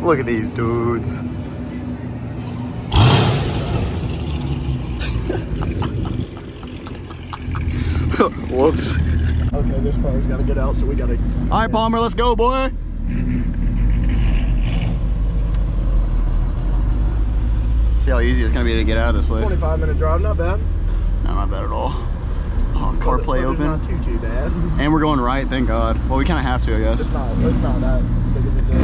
Look at these dudes. Whoops. Okay, this car's gotta get out, so we gotta... All right, Palmer, let's go, boy. See how easy it's gonna be to get out of this place. 25-minute drive, not bad. No, not bad at all. Oh, CarPlay open. Not too bad. And we're going right, thank God. Well, we kind of have to, I guess. It's not that big of a deal.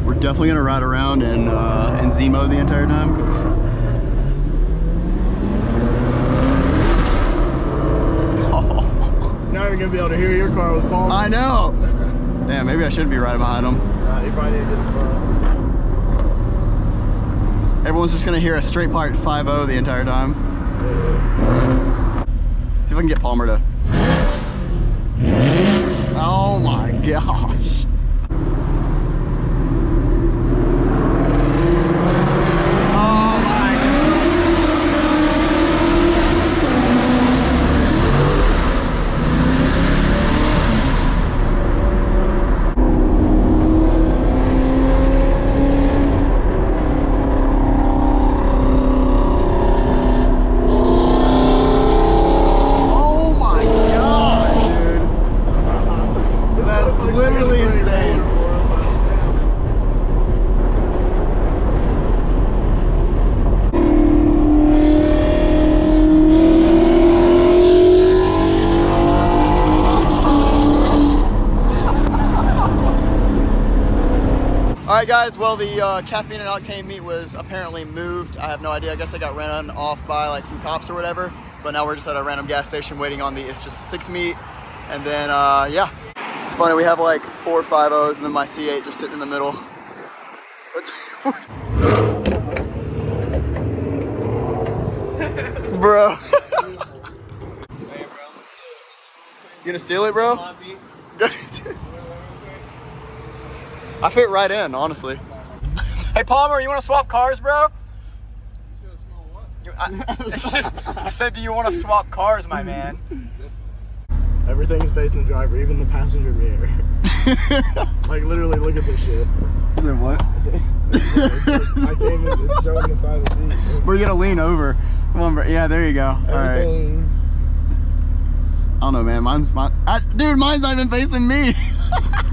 We're definitely gonna ride around in Z mode the entire time, because You're not even gonna be able to hear your car with Palmer. I know. Damn, maybe I shouldn't be right behind him. You probably need to get in front. Everyone's just gonna hear a straight part 5.0 the entire time. See if I can get Palmer to. Oh my gosh. Literally insane. Alright guys, well the caffeine and octane meet was apparently moved. I have no idea. I guess I got ran off by like some cops or whatever. But now we're just at a random gas station waiting on the It's Just 6 meet. And then yeah. It's funny, we have like 4 5.0s and then my C8 just sitting in the middle. Bro. You gonna steal it, bro? I fit right in, honestly. Hey Palmer, you wanna swap cars, bro? I said, do you wanna swap cars, my man? Everything's facing the driver, even the passenger mirror. Like literally, look at this shit. Is it what? I came in, it's showing the side of the seat. We're gonna lean over. Come on, bro. Yeah, there you go. All right. I don't know, man. Dude, mine's not even facing me.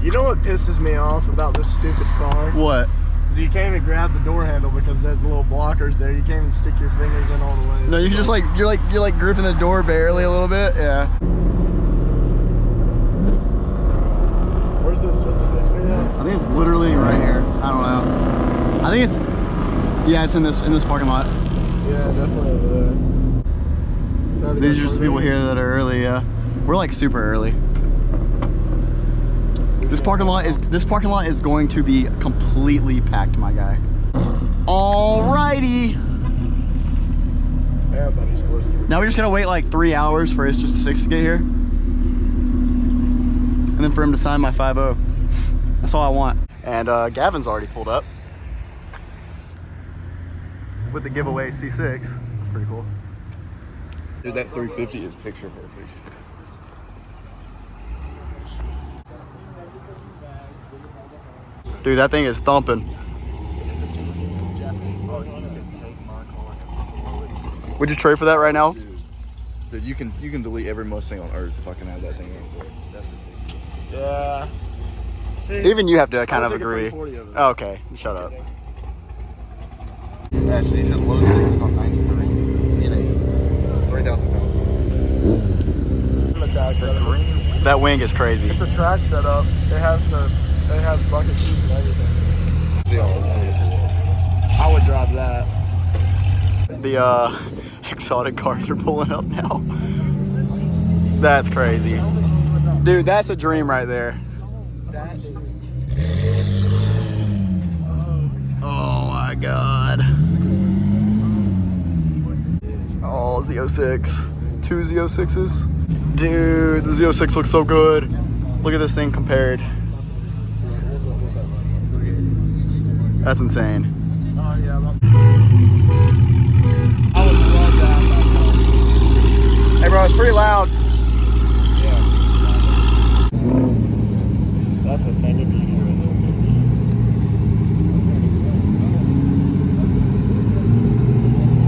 You know what pisses me off about this stupid car? What? Is you can't even grab the door handle because there's the little blockers there. You can't even stick your fingers in all the way. No, you just like you're like gripping the door barely a little bit. Yeah. Where's this? Just a 6-speed at? I think it's literally right here. I don't know. I think it's it's in this parking lot. Yeah, definitely over there. These are just the people here that are early. Yeah, we're like super early. This parking lot is going to be completely packed, my guy. Alrighty. Yeah, buddy's close. Now we're just gonna wait like 3 hours for It's Just 6 to get here, and then for him to sign my 5.0. That's all I want. And Gavin's already pulled up with the giveaway C6. That's pretty cool. Dude, that 350 is picture perfect. Dude, that thing is thumping. Would you trade for that right now? Dude, you can delete every Mustang on earth if I can have that thing real quick. That's ridiculous. Yeah. See, Even you have to kind of take a agree. 340 over there. Oh, okay, shut up. Actually, he said low 6s on 93. In a 3,000 pounds. That wing is crazy. It's a track setup. It has bucket seats and everything. I would drive that. The exotic cars are pulling up now. That's crazy. Dude, that's a dream right there. That is. Oh my God. Oh, Z06. 2 Z06s. Dude, the Z06 looks so good. Look at this thing compared. That's insane. Oh yeah. I would love that. Hey bro, it's pretty loud. Yeah. that's offended me here.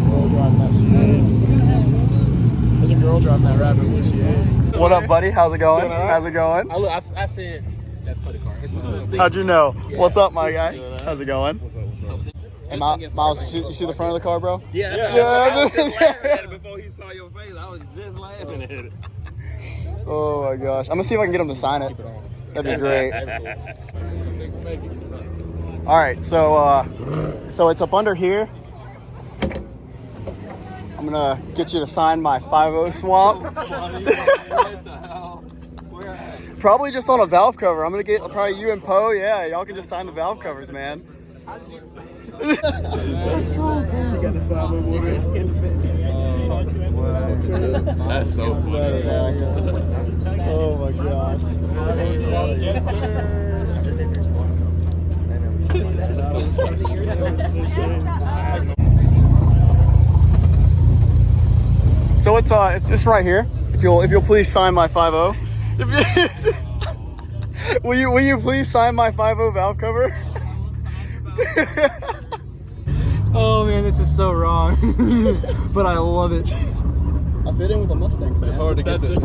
Girl driving that C8. There's a girl driving that rabbit with C8. What up, buddy? How's it going? Doing all right? How's it going? I said, that's quite a car. It's How'd you know? What's up, my guy? Good, How's it going? What's up? Hey, Miles, you see the front of the car, bro? Yeah, Yeah. I was just laughing at it before he saw your face. I was just laughing at it. Oh my gosh. I'm gonna see if I can get him to sign it. That'd be great. All right, so it's up under here. I'm gonna get you to sign my 5.0 swap. Probably just on a valve cover. I'm gonna get probably you and Poe. Yeah, y'all can just sign the valve covers, man. That's so funny. Oh my god. So it's right here. If you'll please sign my 5.0. Will you please sign my 5.0 valve cover? Oh man, this is so wrong, but I love it. I fit in with a Mustang. It's hard to get this.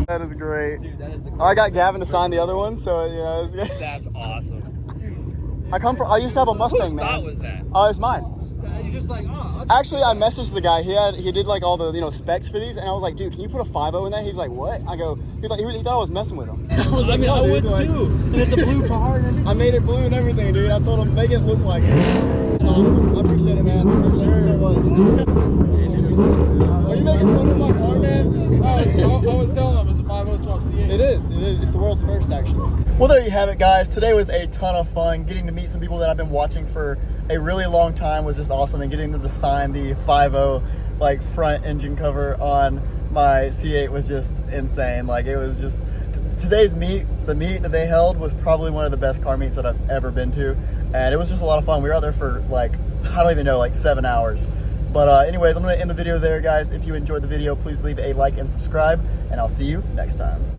That is great. I got Gavin to sign the other one, so yeah. That's awesome. I used to have a Mustang, Whose thought man. was that? Oh, it's mine. You're just like, oh, Actually, I messaged the guy. He did like all the specs for these, and I was like, dude, can you put a 5.0 in that? He's like, what? I go, he thought I was messing with him. I would too. And it's a blue car and everything. I made it blue and everything, dude. I told him make it look like it. It's awesome. I appreciate it, man. Thank you so much. Are you making fun of my car, man? I was telling them it's a 5.0 swap C8. It is. It's the world's first, actually. Well, there you have it, guys. Today was a ton of fun. Getting to meet some people that I've been watching for a really long time was just awesome, and getting them to sign the 5.0 like front engine cover on my C8 was just insane. Like, it was just today's meet. The meet that they held was probably one of the best car meets that I've ever been to, and it was just a lot of fun. We were out there for like, I don't even know, like 7 hours. But anyways, I'm going to end the video there, guys. If you enjoyed the video, please leave a like and subscribe, and I'll see you next time.